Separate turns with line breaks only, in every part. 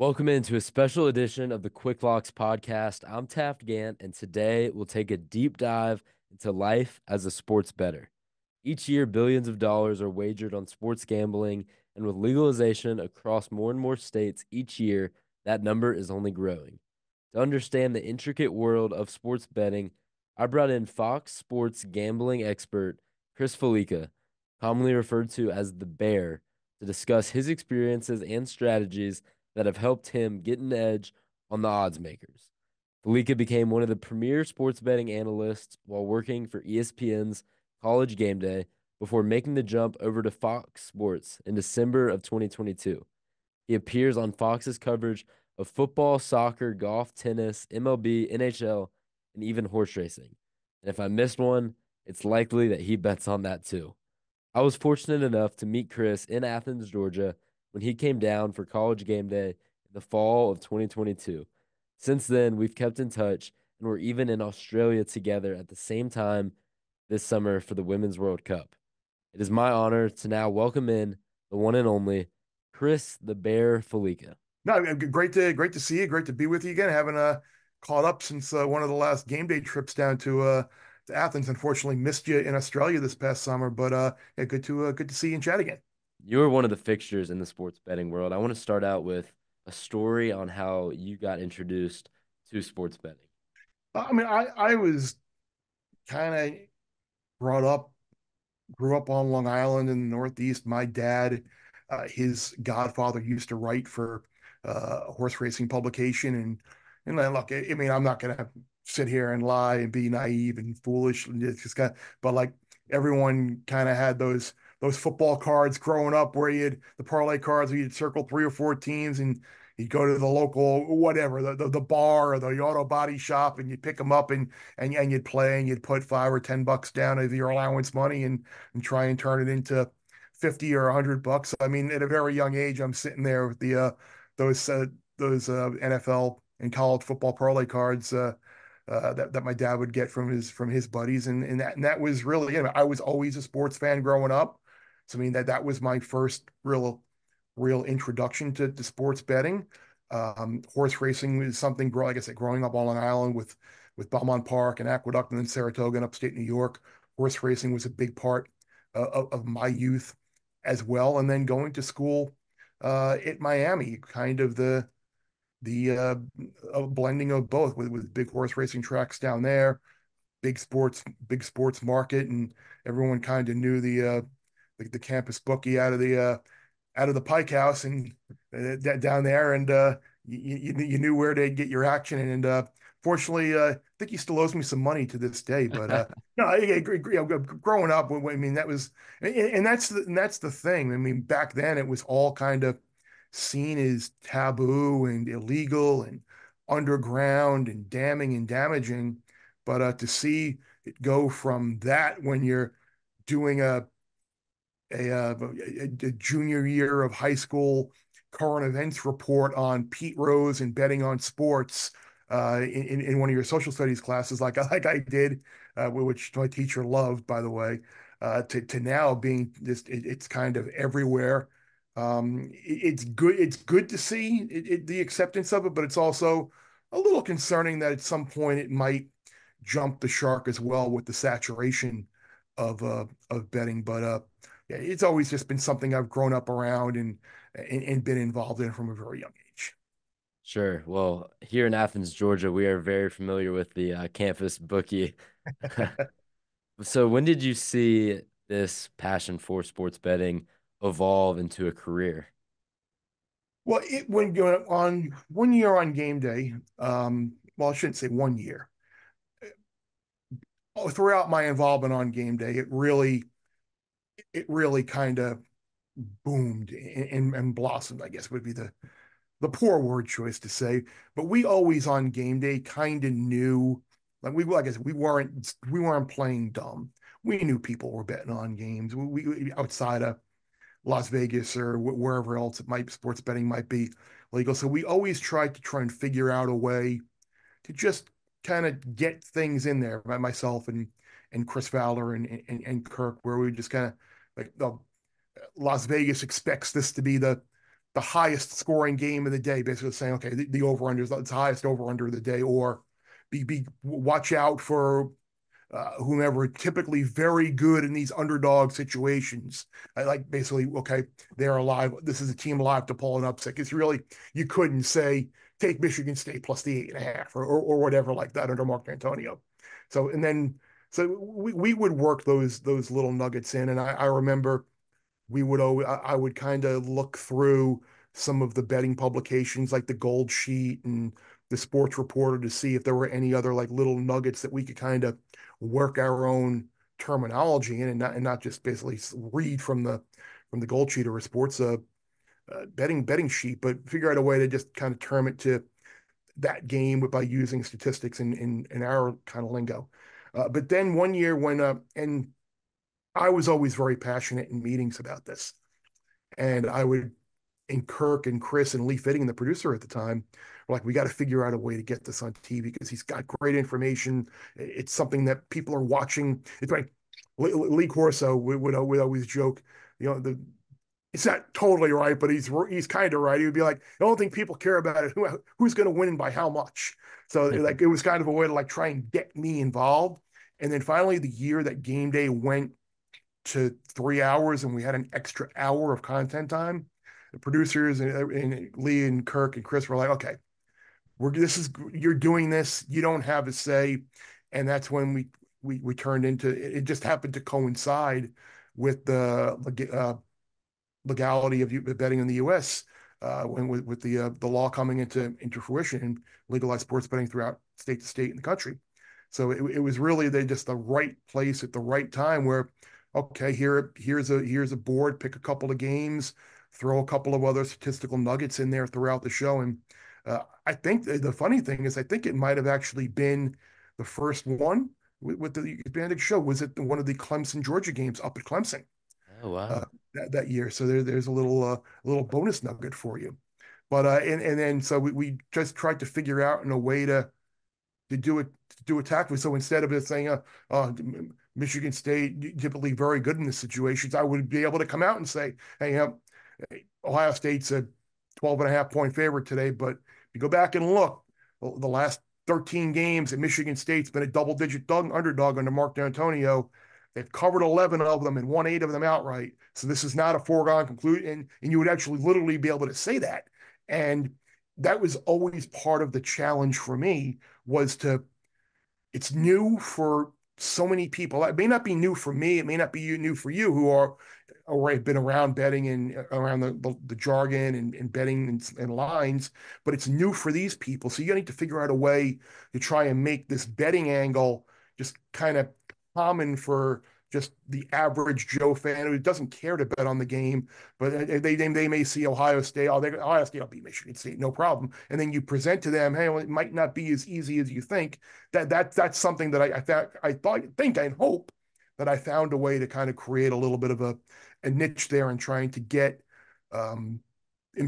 Welcome into a special edition of the Quick Locks podcast. I'm Taft Gant, and today we'll take a deep dive into life as a sports bettor. Each year, billions of dollars are wagered on sports gambling, and with legalization across more and more states each year, that number is only growing. To understand the intricate world of sports betting, I brought in Fox Sports gambling expert Chris Fallica, commonly referred to as the Bear, to discuss his experiences and strategies that have helped him get an edge on the odds makers. Fallica became one of the premier sports betting analysts while working for ESPN's College Gameday before making the jump over to Fox Sports in December of 2022. He appears on Fox's coverage of football, soccer, golf, tennis, MLB, NHL, and even horse racing. And if I missed one, it's likely that he bets on that too. I was fortunate enough to meet Chris in Athens, Georgia, when he came down for College Game Day in the fall of 2022. Since then, we've kept in touch and we're even in Australia together at the same time this summer for the Women's World Cup. It is my honor to now welcome in the one and only Chris the Bear Fallica.
No, great to see you. Great to be with you again. Haven't caught up since one of the last game day trips down to Athens. Unfortunately, missed you in Australia this past summer, but yeah, good to see you and chat again.
You are one of the fixtures in the sports betting world. I want to start out with a story on how you got introduced to sports betting.
I was kind of brought up, grew up on Long Island in the Northeast. My dad, his godfather used to write for a horse racing publication, and then look, I mean, I'm not gonna sit here and lie and be naive and foolish, and it's just kind of, but like everyone kind of had those football cards growing up where you had the parlay cards where you'd circle three or four teams and you'd go to the local whatever the bar or the auto body shop and you'd pick them up and you'd play and you'd put $5 or $10 down of your allowance money and try and turn it into 50 or $100. I mean, at a very young age, I'm sitting there with those NFL and college football parlay cards that my dad would get from his buddies, and that was really, I was always a sports fan growing up, so I mean that was my first real introduction to sports betting. Horse racing was something, like I said, growing up on Long Island with Belmont Park and Aqueduct and then Saratoga and upstate New York. Horse racing was a big part of my youth as well. And then going to school at Miami, kind of the blending of both with big horse racing tracks down there, big sports market, and everyone kind of knew the campus bookie out of the Pike House and down there, and you knew where to get your action. And fortunately, I think he still owes me some money to this day. But no, I agree. Growing up, I mean, that was, and that's the thing. I mean, back then it was all kind of seen as taboo and illegal and underground and damning and damaging. But to see it go from that when you're doing a junior year of high school current events report on Pete Rose and betting on sports in one of your social studies classes, like I did, which my teacher loved, by the way, to now being just it's kind of everywhere. It's good. It's good to see the acceptance of it, but it's also a little concerning that at some point it might jump the shark as well with the saturation of betting. But yeah, it's always just been something I've grown up around and been involved in from a very young age.
Sure. Well, here in Athens, Georgia, we are very familiar with the campus bookie. So, when did you see this passion for sports betting evolve into a career?
Well, when you're on 1 year on game day, well, I shouldn't say 1 year. Throughout my involvement on game day, it really kind of boomed and blossomed, I guess would be the poor word choice to say. But we always on game day kind of knew, like I said, we weren't playing dumb. We knew people were betting on games. We outside of Las Vegas or wherever else sports betting might be legal. So we always tried to try and figure out a way to just kind of get things in there by myself and Chris Fowler and Kirk, where we just kind of like, Las Vegas expects this to be the the highest scoring game of the day, basically saying, okay, the over under is the highest over under of the day, or be watch out for whomever, typically very good in these underdog situations. I like basically, okay, they're alive. This is a team alive to pull an upset. It's really, you couldn't say take Michigan State plus the 8.5 or whatever like that under Mark Antonio. So, and then, so we would work those little nuggets in. And I remember we would always, I would kind of look through some of the betting publications like the Gold Sheet and the Sports Reporter to see if there were any other like little nuggets that we could kind of work our own terminology in, and not just basically read from the Gold Sheet or a sports betting sheet, but figure out a way to just kind of term it to that game by using statistics in our kind of lingo. But then one year when and I was always very passionate in meetings about this, and I would, and Kirk and Chris and Lee Fitting, the producer at the time, were like, we got to figure out a way to get this on TV because he's got great information. It's something that people are watching. It's like Lee Corso would always joke, it's not totally right, but he's kind of right. He would be like, I don't think people care about it. Who's going to win and by how much? So like it was kind of a way to like try and get me involved. And then finally, the year that Gameday went to 3 hours and we had an extra hour of content time, the producers and Lee and Kirk and Chris were like, okay, you're doing this, you don't have a say. And that's when we turned into it. Just happened to coincide with the legality of betting in the U.S. When with the law coming into fruition and legalized sports betting throughout state to state in the country. So it was really just the right place at the right time where, okay, here's a board, pick a couple of games, throw a couple of other statistical nuggets in there throughout the show. And I think the funny thing is, I think it might have actually been the first one with the Fanatics show. Was it one of the Clemson Georgia games up at Clemson
Oh,
uh,
wow.
that year? So there's a little bonus nugget for you. But and then so we just tried to figure out in a way to do it to do attack with. So instead of just saying, Michigan State typically very good in the situations, I would be able to come out and say, hey, Ohio State's a 12.5 point favorite today, but if you go back and look, the last 13 games, and Michigan State's been a double-digit underdog under Mark D'Antonio. They've covered 11 of them and won 8 of them outright. So this is not a foregone conclusion. And you would actually literally be able to say that. And that was always part of the challenge for me was to, it's new for so many people. It may not be new for me. It may not be new for you who are or have been around betting and around the jargon and betting and lines, but it's new for these people. So you need to figure out a way to try and make this betting angle just kind of common for just the average Joe fan who doesn't care to bet on the game, but they may see Ohio State. Ohio State will beat Michigan State, no problem. And then you present to them, hey, well, it might not be as easy as you think. That's something that I hope that I found a way to kind of create a little bit of a niche there and trying to get and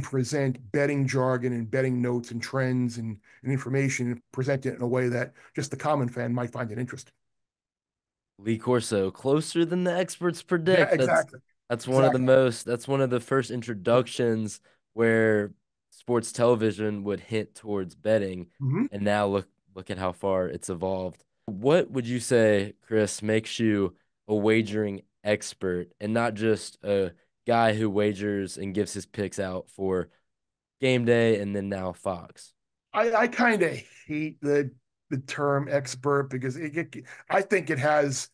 present betting jargon and betting notes and trends and information and present it in a way that just the common fan might find it interesting.
Lee Corso, closer than the experts
Yeah,
predict.
exactly.
That's one of the
Exactly.
most, that's one of the first introductions where sports television would hint towards betting.
Mm-hmm.
And now look at how far it's evolved. What would you say, Chris, makes you a wagering expert and not just a guy who wagers and gives his picks out for game day and then now Fox?
I kind of hate the term expert because I think it has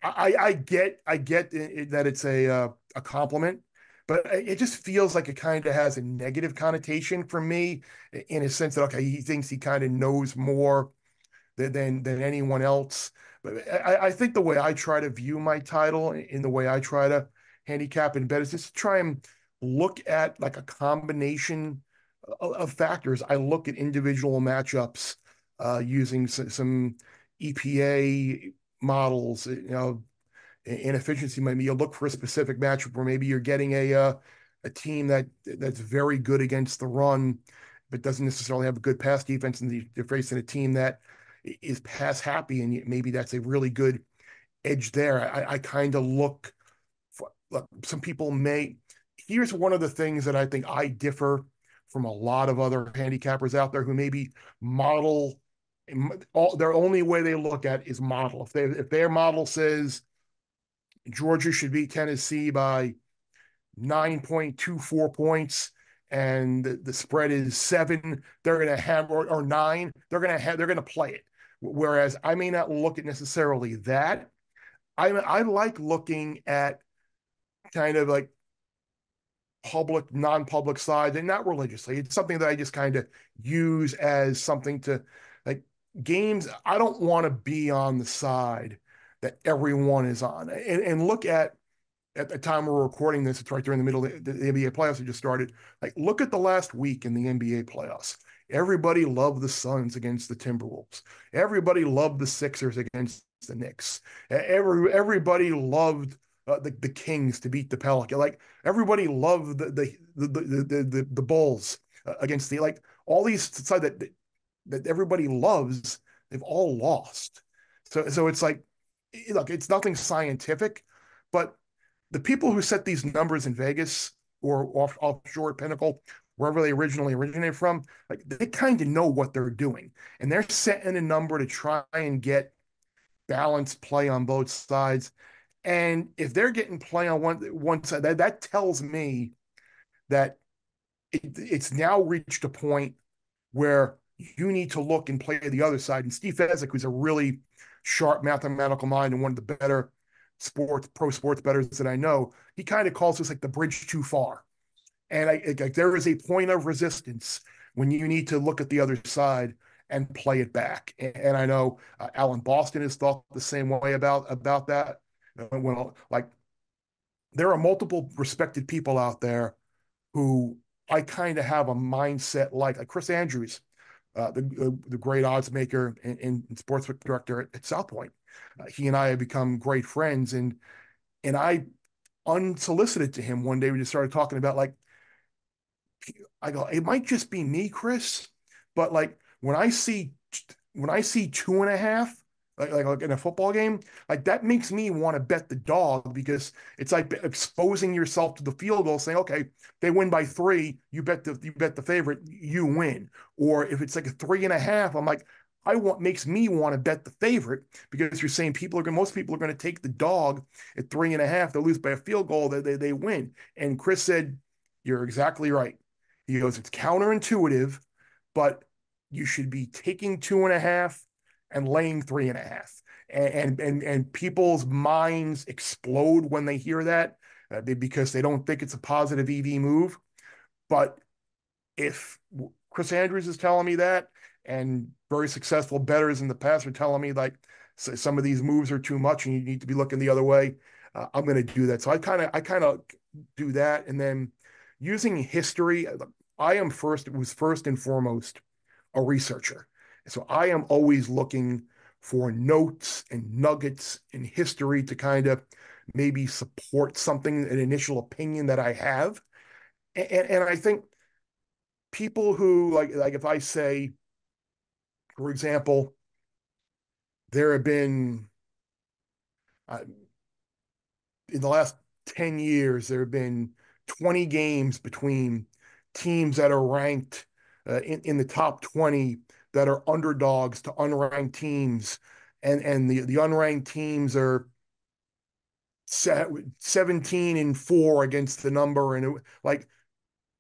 I get that it's a compliment, but it just feels like it kind of has a negative connotation for me in a sense that okay, he thinks he kind of knows more than anyone else. But I think the way I try to view my title in the way I try to handicap and bet is just to try and look at like a combination of factors. I look at individual matchups using some EPA models, inefficiency. Maybe you look for a specific matchup where maybe you're getting a team that's very good against the run, but doesn't necessarily have a good pass defense, and they're facing a team that is pass happy, and maybe that's a really good edge there. I kind of look for, look, some people may here's one of the things that I think I differ from a lot of other handicappers out there who maybe model their only way they look at is model. If their model says Georgia should beat Tennessee by 9.24 points and the spread is 7, they're going to have or 9, they're going to play it. Whereas I may not look at necessarily that. I like looking at kind of like public, non-public side, and not religiously. It's something that I just kind of use as something to like games. I don't want to be on the side that everyone is on, and look at the time we're recording this, it's right during the middle of the NBA playoffs that just started. Like, look at the last week in the NBA playoffs. Everybody loved the Suns against the Timberwolves. Everybody loved the Sixers against the Knicks. Everybody loved the Kings to beat the Pelican. Like everybody loved the Bulls against the like all these side that everybody loves. They've all lost. So it's like, look, it's nothing scientific, but the people who set these numbers in Vegas or offshore at Pinnacle, wherever they originally originated from, like they kind of know what they're doing, and they're setting a number to try and get balanced play on both sides. And if they're getting play on one side, that tells me that it's now reached a point where you need to look and play the other side. And Steve Fezzik, who's a really sharp mathematical mind and one of the better pro sports bettors that I know, he kind of calls this like the bridge too far. And like there is a point of resistance when you need to look at the other side and play it back. And I know Alan Boston has thought the same way about that. When like there are multiple respected people out there who I kind of have a mindset like Chris Andrews, the great odds maker and sportsbook director at South Point. He and I have become great friends, and I unsolicited to him one day. We just started talking about like I go, it might just be me, Chris, but like when I see 2.5, like in a football game, like that makes me want to bet the dog because it's like exposing yourself to the field goal, saying, okay, they win by 3, you bet the favorite, you win. Or if it's like a 3.5, I'm like, I want makes me want to bet the favorite because you're saying most people are going to take the dog at 3.5. They lose by a field goal, they win. And Chris said, you're exactly right. He goes, it's counterintuitive, but you should be taking 2.5 and laying 3.5. And people's minds explode when they hear that because they don't think it's a positive EV move. But if Chris Andrews is telling me that, and very successful bettors in the past are telling me like some of these moves are too much and you need to be looking the other way, I'm going to do that. So I kind of do that, and then using history. Was first and foremost a researcher. So I am always looking for notes and nuggets in history to kind of maybe support something, an initial opinion that I have. And I think people who like if I say, for example, there have been uh, in the last 10 years, there have been 20 games between teams that are ranked in the top 20 that are underdogs to unranked teams. And the unranked teams are 17-4 against the number. And like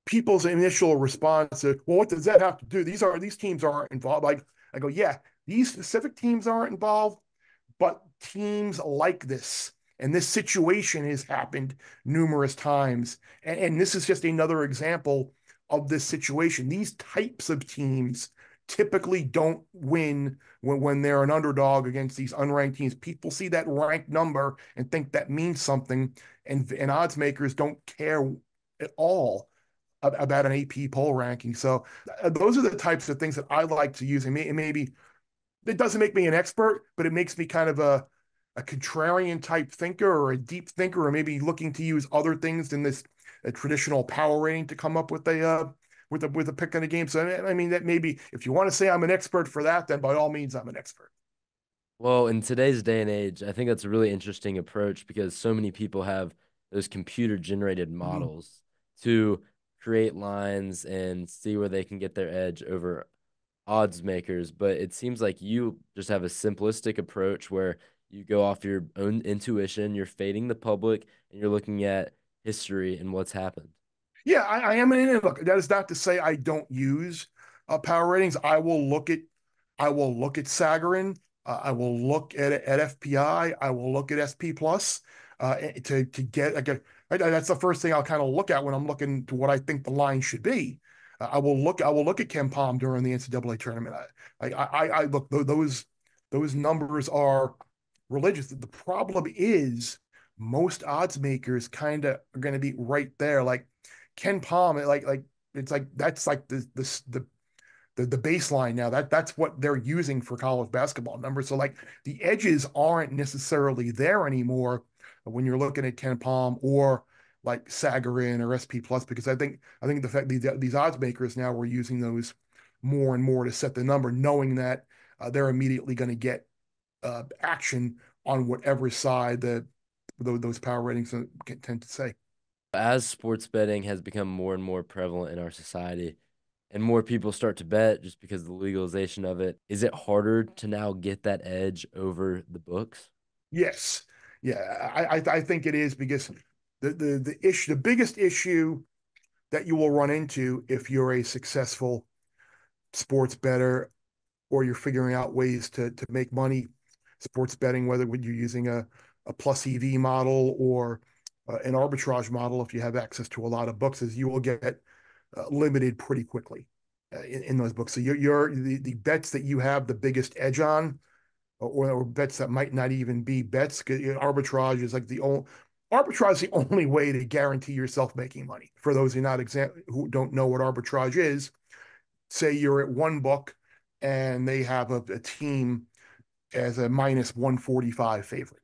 people's initial response is, well, what does that have to do? These teams aren't involved. Like I go, yeah, these specific teams aren't involved, but teams like this and this situation has happened numerous times. And this is just another example of this situation. These types of teams typically don't win when they're an underdog against these unranked teams. People see that ranked number and think that means something, and odds makers don't care at all about an AP poll ranking. So those are the types of things that I like to use. And maybe it doesn't make me an expert, but it makes me kind of a contrarian type thinker or a deep thinker, or maybe looking to use other things than this traditional power rating to come up with a pick on a game. So I mean that maybe if you want to say I'm an expert for that, then by all means I'm an expert.
Well, in today's day and age, I think that's a really interesting approach because so many people have those computer generated
Mm-hmm.
models. to create lines and see where they can get their edge over odds makers. But it seems like you just have a simplistic approach where you go off your own intuition, you're fading the public, and you're looking at history and what's happened.
Yeah, I am an Indian. Look, that is not to say I don't use power ratings. I will look at Sagarin. I will look at FPI. I will look at SP Plus to get again. That's the first thing I'll kind of look at when I'm looking to what I think the line should be. I will look at Ken Palm during the NCAA tournament. I look those numbers are religious. The problem is most odds makers kind of are going to be right there. Like Ken Palm, like it's like that's like the baseline now. That's what they're using for college basketball numbers. So like the edges aren't necessarily there anymore when you're looking at Ken Palm or like Sagarin or SP Plus, because I think the fact these odds makers now were using those more and more to set the number, knowing that they're immediately going to get action on whatever side those power ratings tend to say.
As sports betting has become more and more prevalent in our society, and more people start to bet just because of the legalization of it, is it harder to now get that edge over the books?
Yes, yeah, I think it is because the biggest issue that you will run into if you're a successful sports bettor or you're figuring out ways to make money sports betting, whether when you're using a plus EV model or an arbitrage model, if you have access to a lot of books, is you will get limited pretty quickly in those books. So the bets that you have the biggest edge on, or bets that might not even be bets. Arbitrage is like the only arbitrage is the only way to guarantee yourself making money. For those who don't know what arbitrage is, say you're at one book and they have a team as a minus 145 favorite.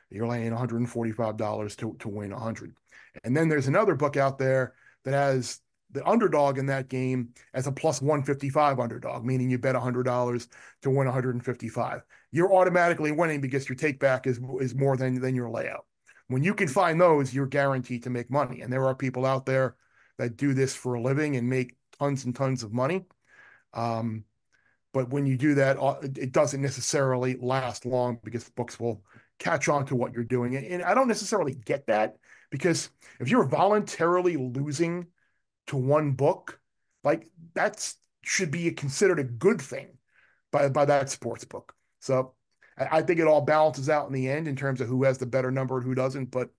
You're laying $145 to win 100. And then there's another book out there that has the underdog in that game as a plus 155 underdog, meaning you bet $100 to win 155. You're automatically winning because your take back is more than your layout. When you can find those, you're guaranteed to make money. And there are people out there that do this for a living and make tons and tons of money. But when you do that, it doesn't necessarily last long because books will catch on to what you're doing. And I don't necessarily get that, because if you're voluntarily losing to one book, like that's should be considered a good thing by that sports book. So I think it all balances out in the end in terms of who has the better number and who doesn't. But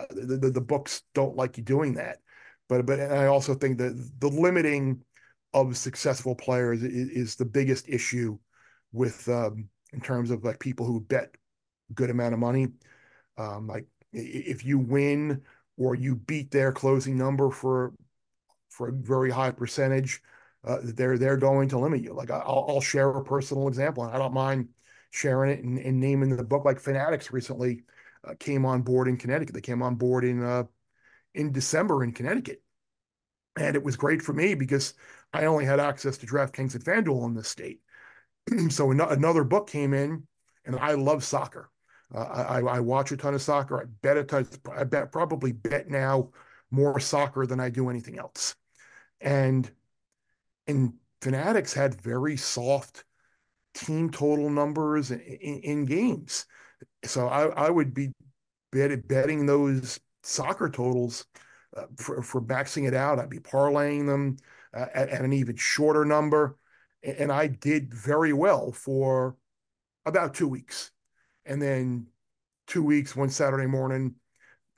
the books don't like you doing that. But and I also think that the limiting of successful players is the biggest issue with in terms of like people who bet a good amount of money. Like if you win or you beat their closing number for a very high percentage, they're going to limit you. Like I'll share a personal example, and I don't mind sharing it and naming the book. Like Fanatics recently came on board in Connecticut. They came on board in December in Connecticut, and it was great for me because I only had access to DraftKings and FanDuel in this state. So another book came in, and I love soccer. I watch a ton of soccer. I bet a ton. I probably bet now more soccer than I do anything else. And Fanatics had very soft team total numbers in games. So I would be betting those soccer totals for maxing it out. I'd be parlaying them at an even shorter number. And I did very well for about 2 weeks. And then 2 weeks, one Saturday morning,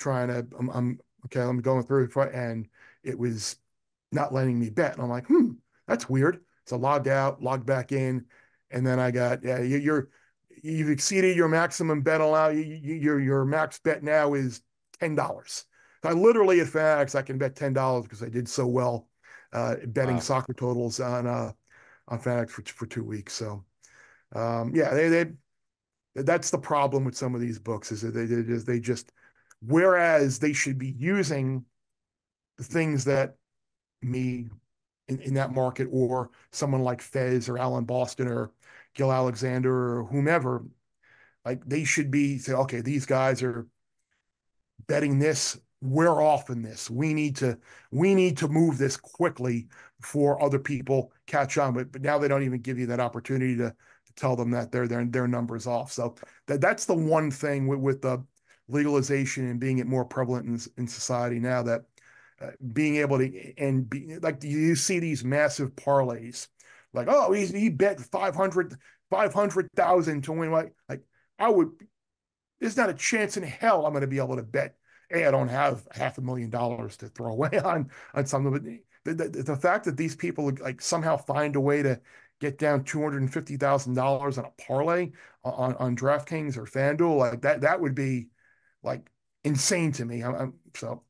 I'm okay, I'm going through it, and it was not letting me bet. And I'm like, that's weird. So logged out, logged back in, and then I got, yeah, you've exceeded your maximum bet allowed. Your max bet now is $10. So I literally at Fanatics I can bet $10 because I did so well betting
Wow.
soccer totals on Fanatics for 2 weeks. So yeah, they that's the problem with some of these books is that they just, whereas they should be using the things that me in that market or someone like Fez or Alan Boston or Gil Alexander or whomever, like they should be say, okay, these guys are betting this we're off in this. We need to move this quickly before other people catch on. But now they don't even give you that opportunity to tell them that their numbers off. So that's the one thing with the legalization and being it more prevalent in society now, that being able to, and be like, you see these massive parlays, like, oh, he bet 500,000 to win. Like I would, there's not a chance in hell I'm going to be able to bet. Hey, I don't have $500,000 to throw away on something. But the fact that these people like somehow find a way to get down $250,000 on a parlay on DraftKings or FanDuel, like that would be like insane to me. So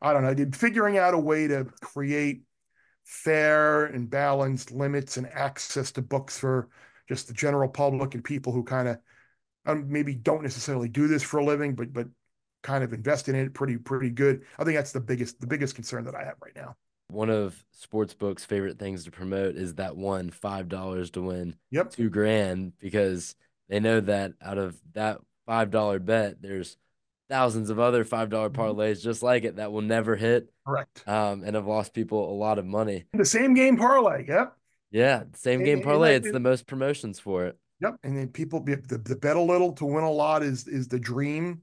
I don't know. Figuring out a way to create fair and balanced limits and access to books for just the general public and people who kind of maybe don't necessarily do this for a living, but kind of invest in it pretty good. I think that's the biggest concern that I have right now.
One of Sportsbook's favorite things to promote is that one $5 to win
Yep.
2 grand, because they know that out of that $5 bet, there's thousands of other $5
Mhm.
parlays just like it that will never hit,
Correct.
and have lost people a lot of money.
The same game parlay. Yep.
Yeah, same game
And
parlay.
like,
It's the most promotions for it.
yep. And then people the bet a little to win a lot is the dream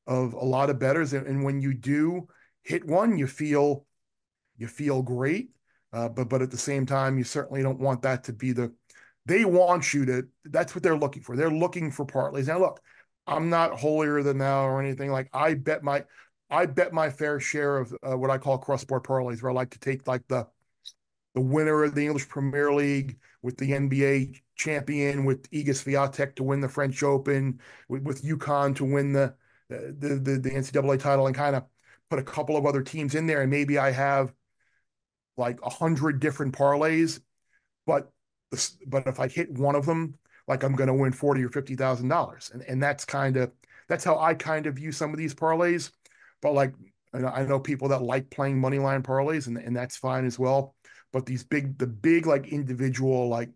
of a lot of bettors. And when you do hit one, you feel great. But at the same time, you certainly don't want that to be they want you to, that's what they're looking for. They're looking for parlays. Now, look, I'm not holier than thou or anything. Like I bet my fair share of what I call cross-sport parlays, where I like to take like the winner of the English Premier League with the NBA champion, with Iga Swiatek to win the French Open, with UConn to win the NCAA title, and kind of put a couple of other teams in there. And maybe I have like 100 different parlays, but but if I hit one of them, like I'm going to win 40 or $50,000, and that's how I kind of view some of these parlays. But like, I know people that like playing money line parlays, and that's fine as well. But the big like individual like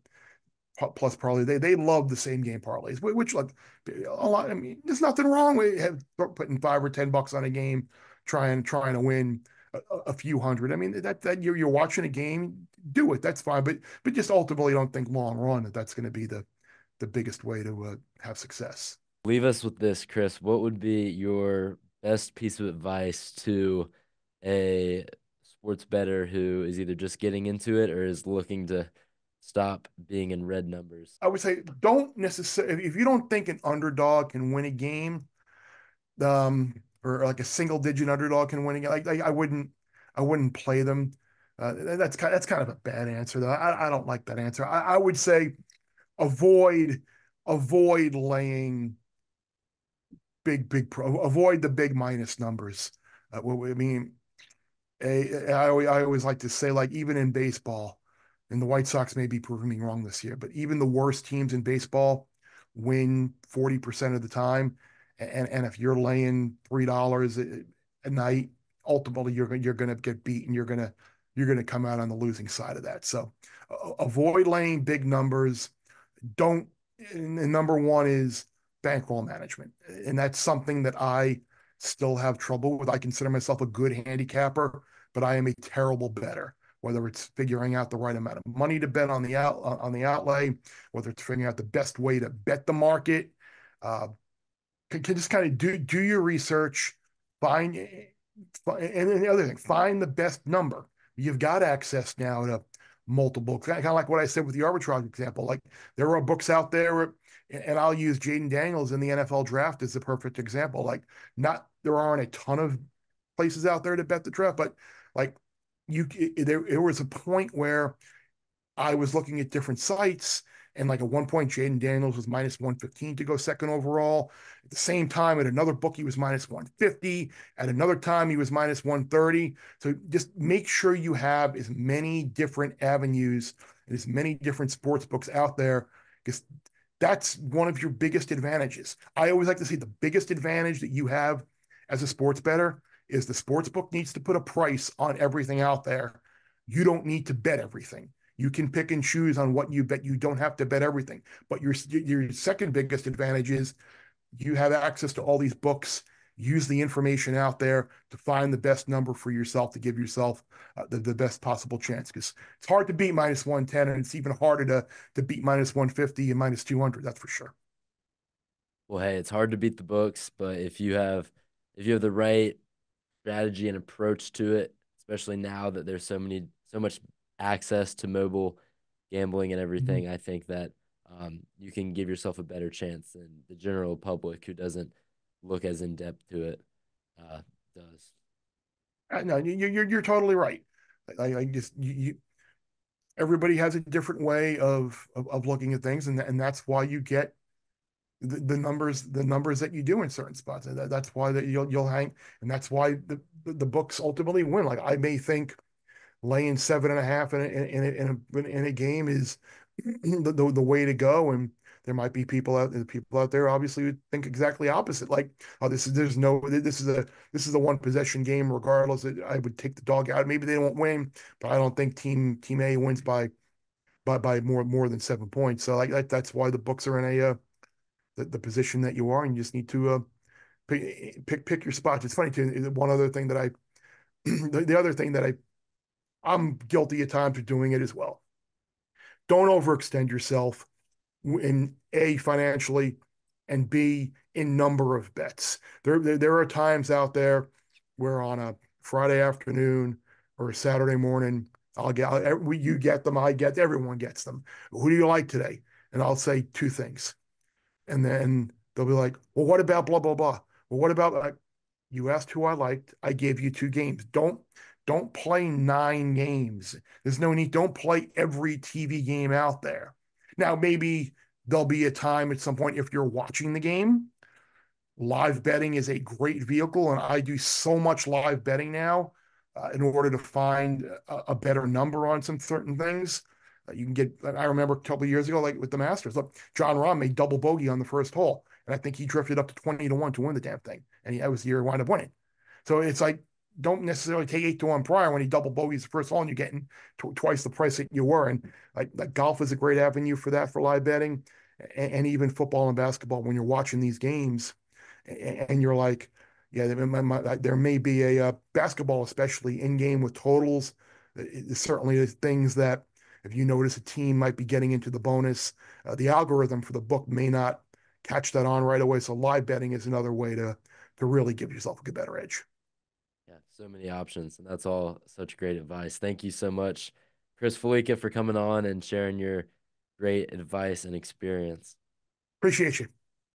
plus parlay, they love the same game parlays, which like a lot. I mean, there's nothing wrong with putting $5 or $10 on a game, trying to win a few hundred. I mean, that you're watching a game, do it. That's fine. But just ultimately, don't think long run that's going to be the biggest way to have success.
Leave us with this, Chris. What would be your best piece of advice to a sports bettor who is either just getting into it or is looking to stop being in red numbers?
I would say, don't necessarily, if you don't think an underdog can win a game, or like a single digit underdog can win a game, like I wouldn't play them. That's kind of a bad answer though. I don't like that answer. I would say avoid avoid laying avoid the big minus numbers. I mean, I always like to say, like, even in baseball, and the White Sox may be proving me wrong this year, but even the worst teams in baseball win 40% of the time. And if you're laying $3 a night, ultimately you're going to get beat, and you're going to come out on the losing side of that. So avoid laying big numbers. Don't. And number one is bankroll management, and that's something that I still have trouble with. I consider myself a good handicapper, but I am a terrible bettor. Whether it's figuring out the right amount of money to bet on the outlay, whether it's figuring out the best way to bet the market, uh, can just kind of do your research, find, and the other thing, find the best number. You've got access now to multiple, kind of like what I said with the arbitrage example. Like, there are books out there, and I'll use Jaden Daniels in the NFL draft as a perfect example. Like, not there aren't a ton of places out there to bet the draft, but like, there was a point where I was looking at different sites, and like at one point, Jaden Daniels was minus 115 to go second overall. At the same time, at another book, he was minus 150. At another time, he was minus 130. So just make sure you have as many different avenues and as many different sports books out there, because that's one of your biggest advantages. I always like to say the biggest advantage that you have as a sports bettor is the sports book needs to put a price on everything out there. You don't need to bet everything. You can pick and choose on what you bet. You don't have to bet everything. But your second biggest advantage is you have access to all these books, use the information out there to find the best number for yourself to give yourself the best possible chance. Because it's hard to beat minus 110, and it's even harder to beat minus 150 and minus 200. That's for sure.
Well, hey, it's hard to beat the books, but if you have the right strategy and approach to it, especially now that there's so much access to mobile gambling and
Mm-hmm.
everything, I think that you can give yourself a better chance than the general public who doesn't look as in depth to it does.
No, you're totally right. I just everybody has a different way of looking at things, and that's why you get the numbers that you do in certain spots. And that's why that you'll hang, and that's why the books ultimately win. Like I may think laying 7.5 in a game is the way to go, and there might be people out there obviously who think exactly opposite. Like, oh, this is a one possession game. Regardless, I would take the dog out. Maybe they won't win, but I don't think team A wins by more than 7 points. So like that's why the books are in the position that you are, and you just need to pick your spots. It's funny too. One other thing that I the other thing that I'm guilty at times of doing it as well. Don't overextend yourself in A, financially, and B, in number of bets. There are times out there where on a Friday afternoon or a Saturday morning, you get them, everyone gets them. Who do you like today? And I'll say two things. And then they'll be like, well, what about blah, blah, blah? Well, what about like, you asked who I liked. I gave you two games. Don't play 9 games. There's no need. Don't play every TV game out there. Now, maybe there'll be a time at some point if you're watching the game. Live betting is a great vehicle, and I do so much live betting now in order to find a better number on some certain things. You can get. I remember a couple of years ago, like with the Masters. Look, John Rahm made double bogey on the first hole, and I think he drifted up to 20-1 to win the damn thing, and that was the year he wound up winning. So it's like don't necessarily take 8-1 prior when he double bogeys the first hole and you're getting twice the price that you were. And like golf is a great avenue for that for live betting, and even football and basketball when you're watching these games and you're like, yeah, there may be a basketball, especially in game with totals. Certainly, there's things that if you notice a team might be getting into the bonus, the algorithm for the book may not catch that on right away. So live betting is another way to really give yourself a better edge.
Yeah, so many options, and that's all such great advice. Thank you so much, Chris Fallica, for coming on and sharing your great advice and experience.
Appreciate you.